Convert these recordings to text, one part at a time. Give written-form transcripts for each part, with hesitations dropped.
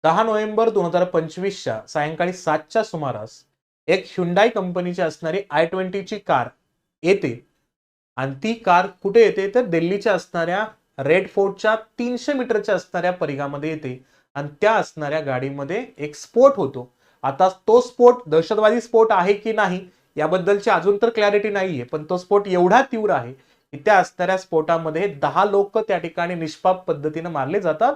10 November 2025च्या सायंकाळी 7च्या सुमारास एक ह्युंडाई कंपनीची असणारी i20 ची कार येते आणि ती कार कुठे येते तर दिल्लीच्या असणाऱ्या रेड फोर्टच्या 300 मीटरच्या असणाऱ्या परिघामध्ये येते आणि त्या असणाऱ्या गाडीमध्ये एक स्फोट होतो. आता तो स्फोट दहशतवादी स्फोट आहे की नाही याबद्दलची अजून तर क्लॅरिटी नाहीये, पण तो स्फोट एवढा तीव्र आहे की त्या असणाऱ्या स्फोटामध्ये 10 लोक त्या ठिकाणी निष्पाप पद्धतीने मारले जातात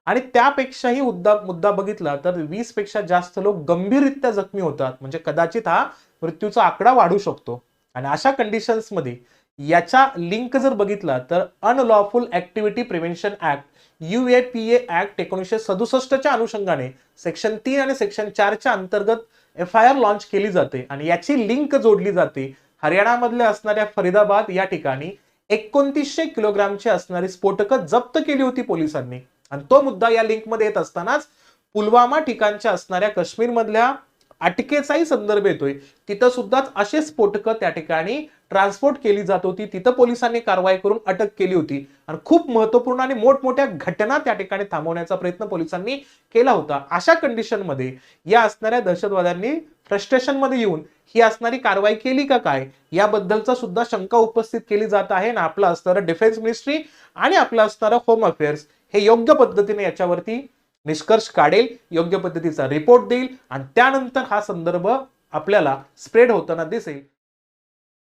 आणि त्यापेक्षाही मुद्दा बघितला तर 20 पेक्षा जास्त लोक गंभीररित्या जखमी होतात. म्हणजे कदाचित हा मृत्यूचा आकडा वाढू शकतो. आणि अशा कंडिशन्स मध्ये याचा लिंक जर बघितला तर unlawful activity prevention act UAPA act 1967 च्या अनुषंगाने सेक्शन 3 आणि सेक्शन 4 च्या अंतर्गत FIR लॉन्च केली जाते आणि याची लिंक जोडली जाते हरियाणामधले असणाऱ्या फरीदाबाद या ठिकाणी 2900 किलोग्रामची असणारी स्फोटकं जप्त केली होती पोलिसांनी. आणि तो मुद्दा या लिंक मध्ये येत असतानाच पुलवामा ठिकाणच्या असणाऱ्या काश्मीर मधल्या अटकेचाही संदर्भ येतोय. तिथं सुद्धा असे स्फोटकं त्या ठिकाणी ट्रान्सपोर्ट केली जात होती. तिथं पोलिसांनी कारवाई करून अटक केली होती आणि खूप महत्वपूर्ण आणि मोठमोठ्या घटना त्या ठिकाणी थांबवण्याचा प्रयत्न पोलिसांनी केला होता. अशा कंडिशन मध्ये या असणाऱ्या दहशतवाद्यांनी फ्रस्ट्रेशन मध्ये येऊन ही असणारी कारवाई केली का काय याबद्दलचा सुद्धा शंका उपस्थित केली जात आहे ना. आपलं असणारं डिफेन्स मिनिस्ट्री आणि आपलं असणारं होम अफेअर्स हे योग्य पद्धतीने याच्यावरती निष्कर्ष काढेल, योग्य पद्धतीचा रिपोर्ट देईल आणि त्यानंतर हा संदर्भ आपल्याला स्प्रेड होताना दिसेल.